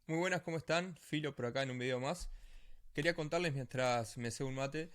Muy buenas, ¿cómo están? Filo por acá en un video más. Quería contarles mientras me cebo un mate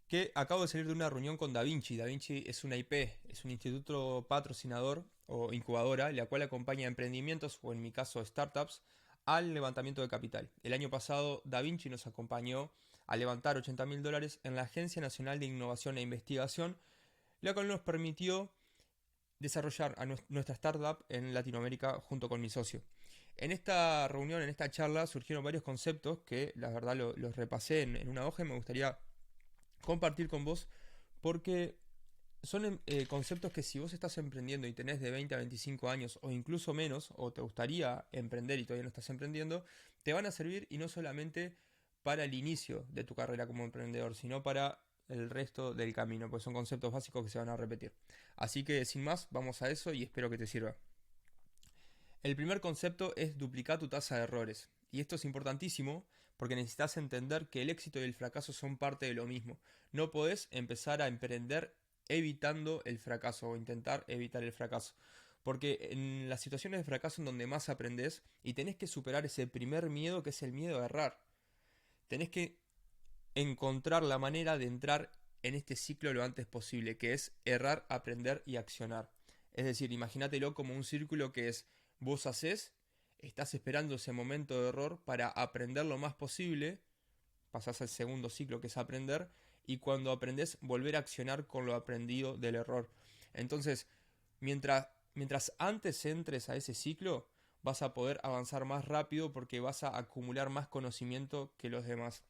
que acabo de salir de una reunión con DaVinci. DaVinci es una IP, es un instituto patrocinador o incubadora, la cual acompaña a emprendimientos o en mi caso startups al levantamiento de capital. El año pasado DaVinci nos acompañó a levantar $80.000 en la Agencia Nacional de Innovación e Investigación, la cual nos permitió desarrollar a nuestra startup en Latinoamérica junto con mi socio. En esta reunión, en esta charla, surgieron varios conceptos que la verdad los repasé en una hoja y me gustaría compartir con vos porque son conceptos que si vos estás emprendiendo y tenés de 20 a 25 años o incluso menos, o te gustaría emprender y todavía no estás emprendiendo, te van a servir y no solamente para el inicio de tu carrera como emprendedor, sino para el resto del camino, pues son conceptos básicos que se van a repetir. Así que sin más, vamos a eso y espero que te sirva. El primer concepto es duplicar tu tasa de errores. Y esto es importantísimo porque necesitas entender que el éxito y el fracaso son parte de lo mismo. No podés empezar a emprender evitando el fracaso o intentar evitar el fracaso. Porque en las situaciones de fracaso en donde más aprendes y tenés que superar ese primer miedo que es el miedo a errar. Tenés que encontrar la manera de entrar en este ciclo lo antes posible, que es errar, aprender y accionar. Es decir, imagínatelo como un círculo que es vos haces, estás esperando ese momento de error para aprender lo más posible, pasás al segundo ciclo que es aprender, y cuando aprendes volver a accionar con lo aprendido del error. Entonces, mientras antes entres a ese ciclo, vas a poder avanzar más rápido porque vas a acumular más conocimiento que los demás.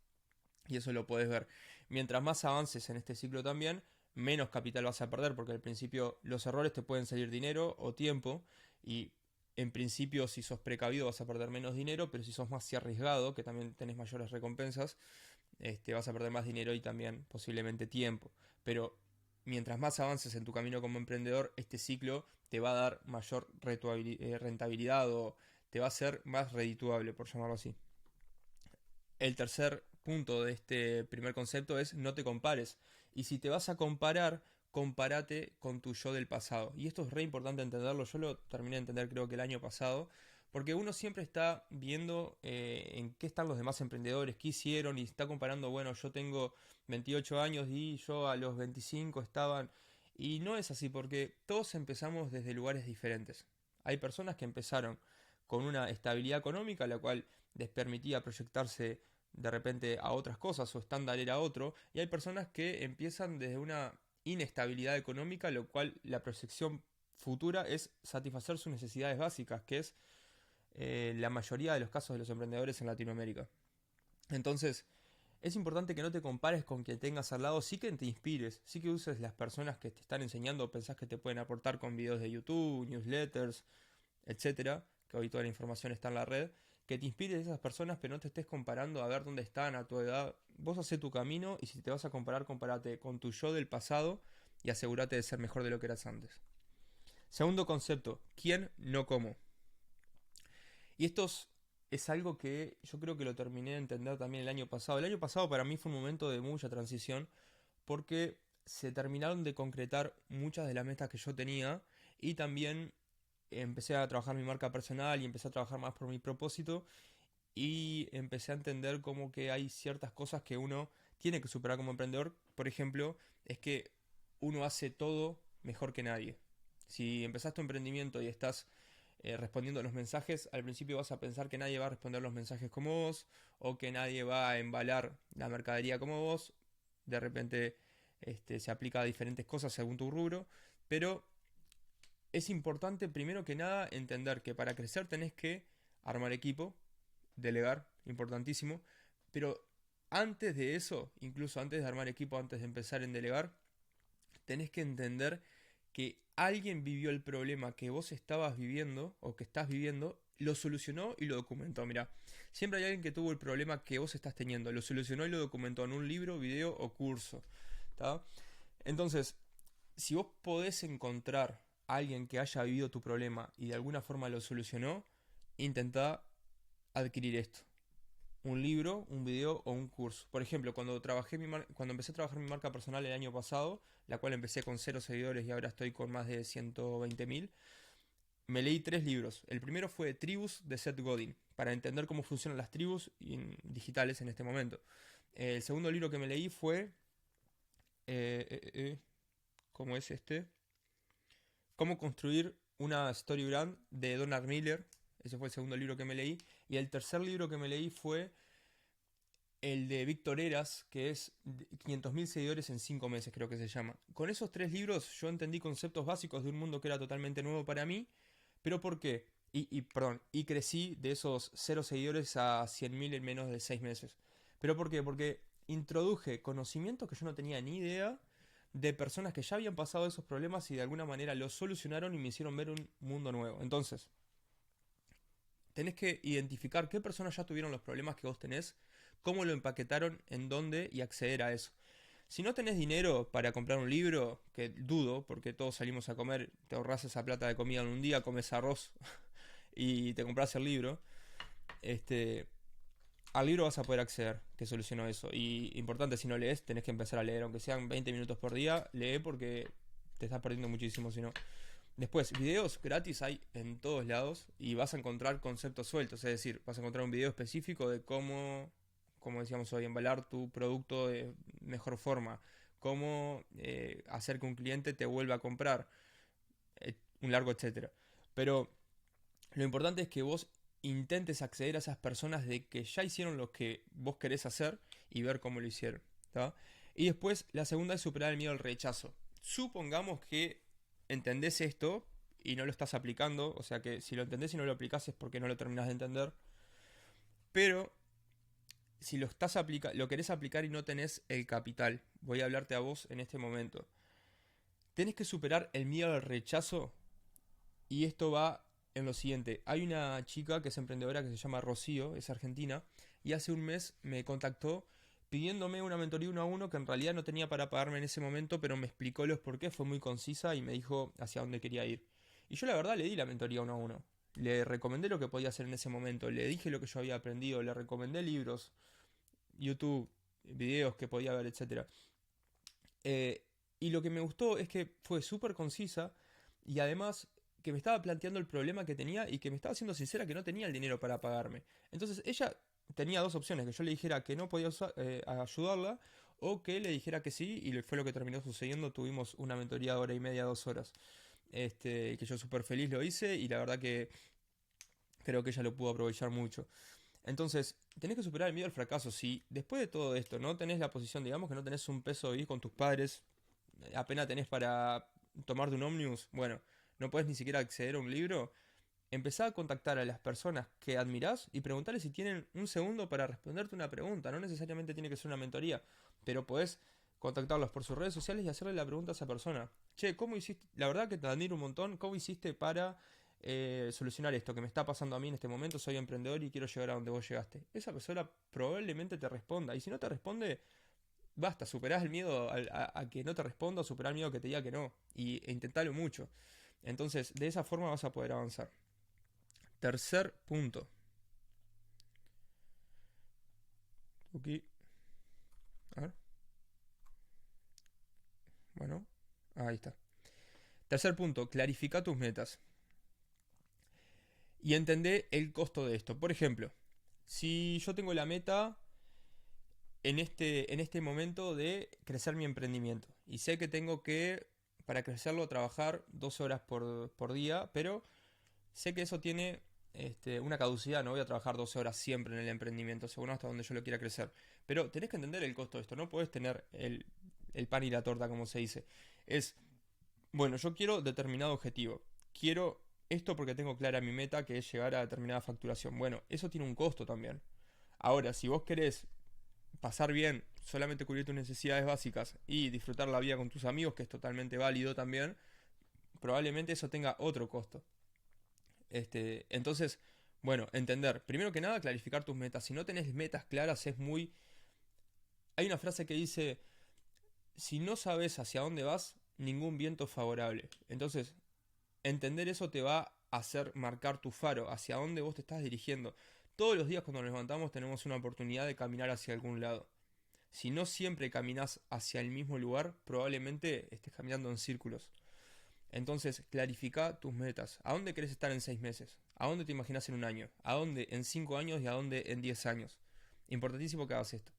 Y eso lo puedes ver. Mientras más avances en este ciclo también, menos capital vas a perder, porque al principio los errores te pueden salir dinero o tiempo, y en principio si sos precavido vas a perder menos dinero, pero si sos más arriesgado, que también tenés mayores recompensas, vas a perder más dinero y también posiblemente tiempo. Pero mientras más avances en tu camino como emprendedor, este ciclo te va a dar mayor rentabilidad o te va a ser más redituable, por llamarlo así. El tercer punto de este primer concepto es no te compares. Y si te vas a comparar, compárate con tu yo del pasado. Y esto es re importante entenderlo. Yo lo terminé de entender creo que el año pasado. Porque uno siempre está viendo en qué están los demás emprendedores, qué hicieron y está comparando, bueno, yo tengo 28 años y yo a los 25 estaban. Y no es así porque todos empezamos desde lugares diferentes. Hay personas que empezaron con una estabilidad económica, la cual les permitía proyectarse de repente a otras cosas, su estándar era otro, y hay personas que empiezan desde una inestabilidad económica, lo cual la proyección futura es satisfacer sus necesidades básicas, que es la mayoría de los casos de los emprendedores en Latinoamérica. Entonces, es importante que no te compares con quien tengas al lado, sí que te inspires, sí que uses las personas que te están enseñando o pensás que te pueden aportar con videos de YouTube, newsletters, etcétera, que hoy toda la información está en la red, que te inspires de esas personas, pero no te estés comparando a ver dónde están a tu edad. Vos haces tu camino y si te vas a comparar, compárate con tu yo del pasado y asegúrate de ser mejor de lo que eras antes. Segundo concepto, ¿quién no cómo? Y es algo que yo creo que lo terminé de entender también el año pasado. El año pasado para mí fue un momento de mucha transición porque se terminaron de concretar muchas de las metas que yo tenía y también empecé a trabajar mi marca personal y empecé a trabajar más por mi propósito y empecé a entender como que hay ciertas cosas que uno tiene que superar como emprendedor. Por ejemplo, es que uno hace todo mejor que nadie. Si empezás tu emprendimiento y estás respondiendo a los mensajes, al principio vas a pensar que nadie va a responder los mensajes como vos o que nadie va a embalar la mercadería como vos. De repente se aplica a diferentes cosas según tu rubro, pero es importante primero que nada entender que para crecer tenés que armar equipo, delegar, importantísimo, pero antes de eso, incluso antes de armar equipo, antes de empezar en delegar, tenés que entender que alguien vivió el problema que vos estabas viviendo o que estás viviendo, lo solucionó y lo documentó. Mira, siempre hay alguien que tuvo el problema que vos estás teniendo, lo solucionó y lo documentó en un libro, video o curso. ¿Tá? Entonces, si vos podés encontrar a alguien que haya vivido tu problema y de alguna forma lo solucionó, intentá adquirir esto. Un libro, un video o un curso. Por ejemplo, cuando empecé a trabajar mi marca personal el año pasado, la cual empecé con 0 seguidores y ahora estoy con más de 120.000, me leí 3 libros. El primero fue Tribus de Seth Godin, para entender cómo funcionan las tribus digitales en este momento. El segundo libro que me leí fue... eh, eh, eh, ¿cómo es este? Cómo construir una story brand de Donald Miller. Ese fue el segundo libro que me leí. Y el tercer libro que me leí fue el de Víctor Heras, que es 500.000 seguidores en 5 meses, creo que se llama. Con esos 3 libros yo entendí conceptos básicos de un mundo que era totalmente nuevo para mí. ¿Pero por qué? Perdón, y crecí de esos 0 seguidores a 100.000 en menos de 6 meses. ¿Pero por qué? Porque introduje conocimientos que yo no tenía ni idea de personas que ya habían pasado esos problemas y de alguna manera los solucionaron y me hicieron ver un mundo nuevo. Entonces, tenés que identificar qué personas ya tuvieron los problemas que vos tenés, cómo lo empaquetaron, en dónde y acceder a eso. Si no tenés dinero para comprar un libro, que dudo, porque todos salimos a comer, te ahorras esa plata de comida en un día, comes arroz y te compras el libro, este, al libro vas a poder acceder, que solucionó eso. Y importante, si no lees, tenés que empezar a leer, aunque sean 20 minutos por día, lee porque te estás perdiendo muchísimo si no. Después, videos gratis hay en todos lados y vas a encontrar conceptos sueltos, es decir, vas a encontrar un video específico de cómo, como decíamos hoy, embalar tu producto de mejor forma, cómo hacer que un cliente te vuelva a comprar, un largo etcétera. Pero lo importante es que vos intentes acceder a esas personas de que ya hicieron lo que vos querés hacer y ver cómo lo hicieron. ¿Tá? Y después, la segunda es superar el miedo al rechazo. Supongamos que entendés esto y no lo estás aplicando, o sea que si lo entendés y no lo aplicás es porque no lo terminás de entender, pero si lo querés aplicar y no tenés el capital, voy a hablarte a vos en este momento. Tenés que superar el miedo al rechazo y esto va en lo siguiente. Hay una chica que es emprendedora que se llama Rocío, es argentina, y hace un mes me contactó pidiéndome una mentoría 1 a 1 que en realidad no tenía para pagarme en ese momento, pero me explicó los por qué, fue muy concisa y me dijo hacia dónde quería ir. Y yo la verdad le di la mentoría 1 a 1. Le recomendé lo que podía hacer en ese momento, le dije lo que yo había aprendido, le recomendé libros, YouTube, videos que podía ver, etcétera. Eh, y lo que me gustó es que fue súper concisa y además que me estaba planteando el problema que tenía y que me estaba siendo sincera que no tenía el dinero para pagarme. Entonces ella tenía 2 opciones, que yo le dijera que no podía ayudarla o que le dijera que sí y fue lo que terminó sucediendo. Tuvimos una mentoría de hora y media, 2 horas. Que yo súper feliz lo hice y la verdad que creo que ella lo pudo aprovechar mucho. Entonces, tenés que superar el miedo al fracaso. Si después de todo esto no tenés la posición, digamos que no tenés un peso de vivir con tus padres, apenas tenés para tomarte un ómnibus, bueno, no podés ni siquiera acceder a un libro, empezá a contactar a las personas que admirás y preguntarles si tienen un segundo para responderte una pregunta. No necesariamente tiene que ser una mentoría, pero podés contactarlos por sus redes sociales y hacerle la pregunta a esa persona. Che, ¿cómo hiciste? La verdad que te admiro un montón. ¿Cómo hiciste para solucionar esto que me está pasando a mí en este momento? Soy emprendedor y quiero llegar a donde vos llegaste. Esa persona probablemente te responda. Y si no te responde, basta, superás el miedo a que no te responda, superar el miedo a que te diga que no. E intentalo mucho. Entonces, de esa forma vas a poder avanzar. Tercer punto. Aquí. A ver. Bueno. Ahí está. Tercer punto. Clarifica tus metas. Y entendé el costo de esto. Por ejemplo, si yo tengo la meta en este momento de crecer mi emprendimiento. Y sé que tengo que, para crecerlo, trabajar 12 horas por día, pero sé que eso tiene una caducidad. No voy a trabajar 12 horas siempre en el emprendimiento, según hasta donde yo lo quiera crecer. Pero tenés que entender el costo de esto. No podés tener el pan y la torta, como se dice. Es, bueno, yo quiero determinado objetivo. Quiero esto porque tengo clara mi meta, que es llegar a determinada facturación. Bueno, eso tiene un costo también. Ahora, si vos querés pasar bien, solamente cubrir tus necesidades básicas y disfrutar la vida con tus amigos, que es totalmente válido también, probablemente eso tenga otro costo. Entonces, bueno, entender, primero que nada, clarificar tus metas. Si no tenés metas claras, es muy... Hay una frase que dice, si no sabes hacia dónde vas, ningún viento es favorable. Entonces, entender eso te va a hacer marcar tu faro, hacia dónde vos te estás dirigiendo. Todos los días cuando nos levantamos tenemos una oportunidad de caminar hacia algún lado. Si no siempre caminas hacia el mismo lugar, probablemente estés caminando en círculos. Entonces, clarifica tus metas. ¿A dónde querés estar en 6 meses? ¿A dónde te imaginas en un año? ¿A dónde en 5 años y a dónde en 10 años? Importantísimo que hagas esto.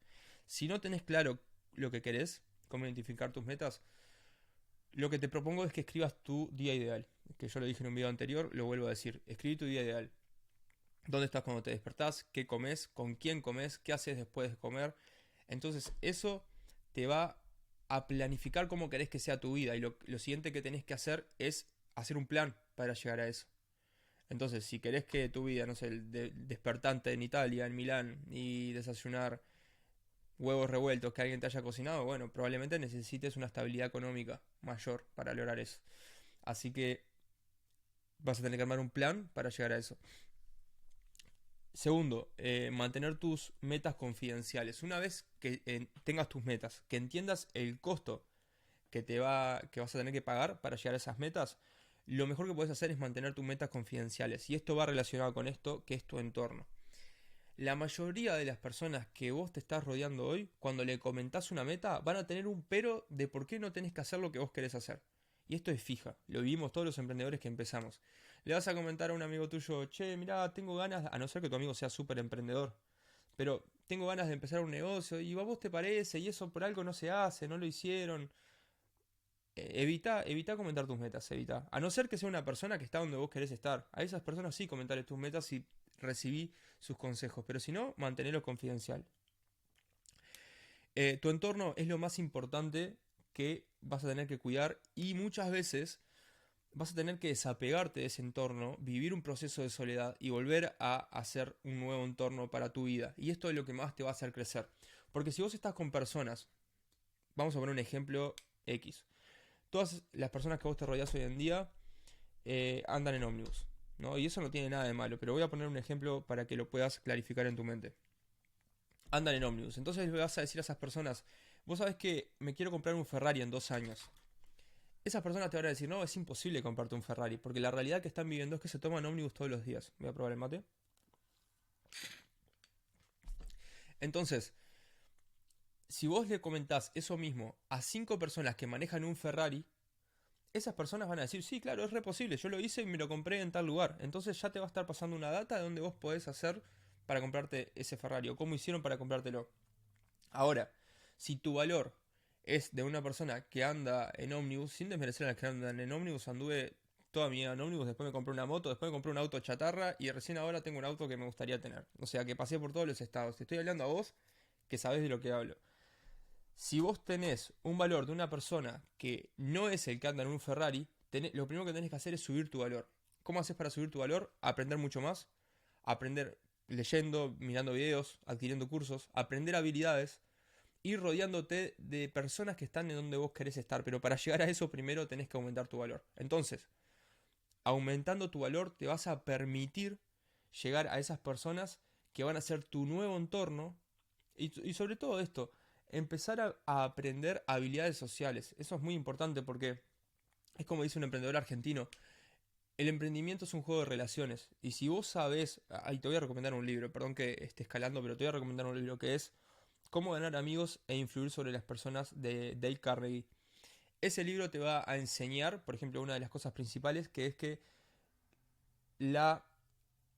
Si no tenés claro lo que querés, cómo identificar tus metas, lo que te propongo es que escribas tu día ideal. Que yo lo dije en un video anterior, lo vuelvo a decir. Escribí tu día ideal. ¿Dónde estás cuando te despertás? ¿Qué comes? ¿Con quién comes? ¿Qué haces después de comer? Entonces eso te va a planificar cómo querés que sea tu vida. Y lo siguiente que tenés que hacer es hacer un plan para llegar a eso. Entonces, si querés que tu vida, no sé, despertante en Italia, en Milán, y desayunar huevos revueltos que alguien te haya cocinado, bueno, probablemente necesites una estabilidad económica mayor para lograr eso. Así que vas a tener que armar un plan para llegar a eso. Segundo, mantener tus metas confidenciales. Una vez que tengas tus metas, que entiendas el costo que vas a tener que pagar para llegar a esas metas, lo mejor que puedes hacer es mantener tus metas confidenciales. Y esto va relacionado con esto, que es tu entorno. La mayoría de las personas que vos te estás rodeando hoy, cuando le comentás una meta, van a tener un pero de por qué no tenés que hacer lo que vos querés hacer. Y esto es fija, lo vivimos todos los emprendedores que empezamos. Le vas a comentar a un amigo tuyo, che, mirá, tengo ganas, a no ser que tu amigo sea súper emprendedor, pero tengo ganas de empezar un negocio y a vos te parece y eso por algo no se hace, no lo hicieron. Evita comentar tus metas, evita. A no ser que sea una persona que está donde vos querés estar. A esas personas sí comentarles tus metas y recibí sus consejos, pero si no, mantenerlo confidencial. Tu entorno es lo más importante que vas a tener que cuidar y muchas veces vas a tener que desapegarte de ese entorno, vivir un proceso de soledad y volver a hacer un nuevo entorno para tu vida. Y esto es lo que más te va a hacer crecer. Porque si vos estás con personas, vamos a poner un ejemplo X. Todas las personas que vos te rodeás hoy en día andan en ómnibus, ¿no? Y eso no tiene nada de malo, pero voy a poner un ejemplo para que lo puedas clarificar en tu mente. Andan en ómnibus, entonces le vas a decir a esas personas, vos sabés que me quiero comprar un Ferrari en 2 años. Esas personas te van a decir, no, es imposible comprarte un Ferrari, porque la realidad que están viviendo es que se toman ómnibus todos los días. Voy a probar el mate. Entonces, si vos le comentás eso mismo a 5 personas que manejan un Ferrari, esas personas van a decir, sí, claro, es re posible, yo lo hice y me lo compré en tal lugar. Entonces ya te va a estar pasando una data de donde vos podés hacer para comprarte ese Ferrari o cómo hicieron para comprártelo. Ahora, si tu valor es de una persona que anda en ómnibus, sin desmerecer a las que andan en ómnibus, anduve toda mi vida en ómnibus, después me compré una moto, después me compré un auto chatarra y recién ahora tengo un auto que me gustaría tener. O sea, que pasé por todos los estados. Te estoy hablando a vos que sabés de lo que hablo. Si vos tenés un valor de una persona que no es el que anda en un Ferrari, lo primero que tenés que hacer es subir tu valor. ¿Cómo haces para subir tu valor? Aprender mucho más, aprender leyendo, mirando videos, adquiriendo cursos, aprender habilidades, ir rodeándote de personas que están en donde vos querés estar. Pero para llegar a eso primero tenés que aumentar tu valor. Entonces, aumentando tu valor te vas a permitir llegar a esas personas que van a ser tu nuevo entorno y sobre todo esto, empezar a aprender habilidades sociales. Eso es muy importante porque es como dice un emprendedor argentino, el emprendimiento es un juego de relaciones. Y si vos sabés, ahí te voy a recomendar un libro, perdón que esté escalando, pero te voy a recomendar un libro que es Cómo ganar amigos e influir sobre las personas de Dale Carnegie. Ese libro te va a enseñar, por ejemplo, una de las cosas principales, que es que la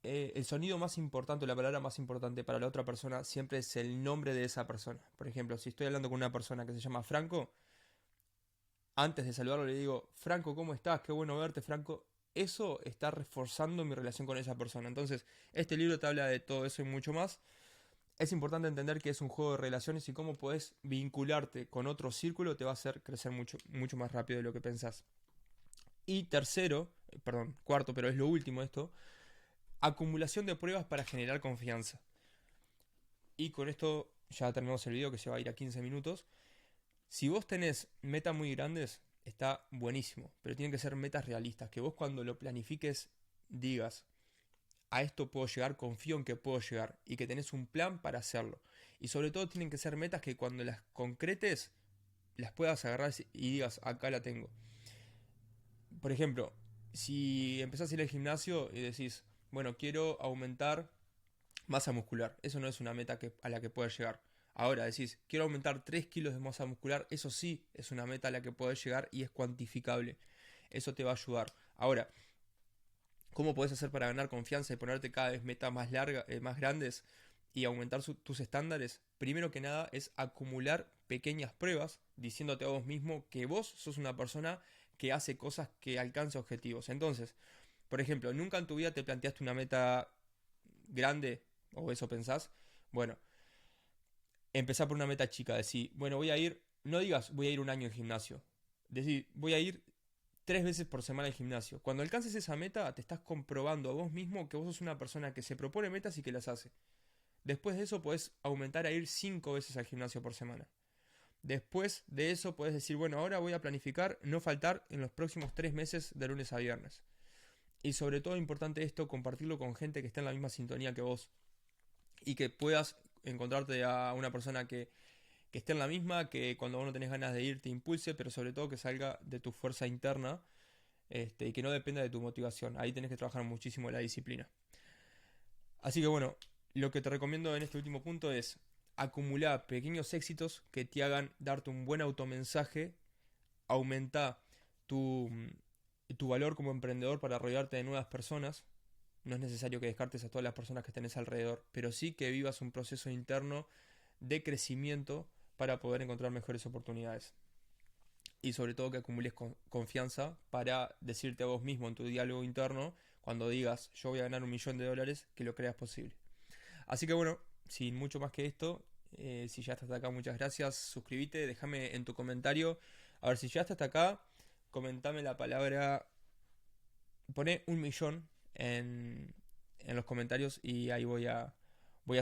el sonido más importante, la palabra más importante para la otra persona siempre es el nombre de esa persona. Por ejemplo, si estoy hablando con una persona que se llama Franco, antes de saludarlo le digo, Franco, ¿cómo estás? Qué bueno verte, Franco. Eso está reforzando mi relación con esa persona. Entonces, este libro te habla de todo eso y mucho más. Es importante entender que es un juego de relaciones y cómo puedes vincularte con otro círculo te va a hacer crecer mucho, mucho más rápido de lo que pensás. Y tercero, perdón, cuarto, pero es lo último esto, acumulación de pruebas para generar confianza. Y con esto ya terminamos el video que se va a ir a 15 minutos. Si vos tenés metas muy grandes, está buenísimo, pero tienen que ser metas realistas, que vos cuando lo planifiques digas, a esto puedo llegar, confío en que puedo llegar y que tenés un plan para hacerlo. Y sobre todo tienen que ser metas que cuando las concretes las puedas agarrar y digas, acá la tengo. Por ejemplo, si empezás a ir al gimnasio y decís, bueno, quiero aumentar masa muscular. Eso no es una meta a la que puedes llegar. Ahora decís, quiero aumentar 3 kilos de masa muscular. Eso sí es una meta a la que puedes llegar y es cuantificable. Eso te va a ayudar. Ahora, ¿cómo puedes hacer para ganar confianza y ponerte cada vez metas más largas, más grandes y aumentar tus estándares? Primero que nada es acumular pequeñas pruebas diciéndote a vos mismo que vos sos una persona que hace cosas que alcanza objetivos. Entonces, por ejemplo, nunca en tu vida te planteaste una meta grande o eso pensás. Bueno, empezá por una meta chica. Decir, bueno, voy a ir, no digas voy a ir un año al gimnasio. Decir, voy a ir 3 veces por semana al gimnasio. Cuando alcances esa meta, te estás comprobando a vos mismo que vos sos una persona que se propone metas y que las hace. Después de eso, podés aumentar a ir 5 veces al gimnasio por semana. Después de eso, podés decir, bueno, ahora voy a planificar no faltar en los próximos 3 meses de lunes a viernes. Y sobre todo, importante esto, compartirlo con gente que está en la misma sintonía que vos. Y que puedas encontrarte a una persona que esté en la misma, que cuando vos no tenés ganas de ir te impulse, pero sobre todo que salga de tu fuerza interna, y que no dependa de tu motivación. Ahí tenés que trabajar muchísimo la disciplina. Así que bueno, lo que te recomiendo en este último punto es acumular pequeños éxitos que te hagan darte un buen automensaje, aumenta tu, tu valor como emprendedor para rodearte de nuevas personas. No es necesario que descartes a todas las personas que tenés alrededor, pero sí que vivas un proceso interno de crecimiento para poder encontrar mejores oportunidades. Y sobre todo que acumules confianza para decirte a vos mismo en tu diálogo interno, cuando digas yo voy a ganar $1.000.000, que lo creas posible. Así que bueno, sin mucho más que esto, si ya estás hasta acá, muchas gracias. Suscríbete, déjame en tu comentario. A ver, si ya estás hasta acá, comentame la palabra, poné 1.000.000 en los comentarios y ahí voy a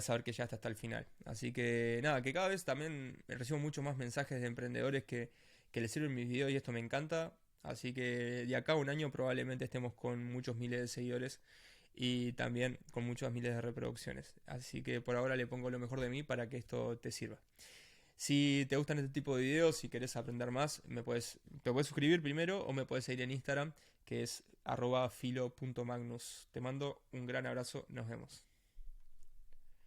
saber que ya hasta el final. Así que nada, que cada vez también recibo muchos más mensajes de emprendedores que les sirven mis videos y esto me encanta. Así que de acá a un año probablemente estemos con muchos miles de seguidores y también con muchas miles de reproducciones. Así que por ahora le pongo lo mejor de mí para que esto te sirva. Si te gustan este tipo de videos, si querés aprender más, te puedes suscribir primero o me puedes seguir en Instagram, que es @filo.magnus. Te mando un gran abrazo, nos vemos.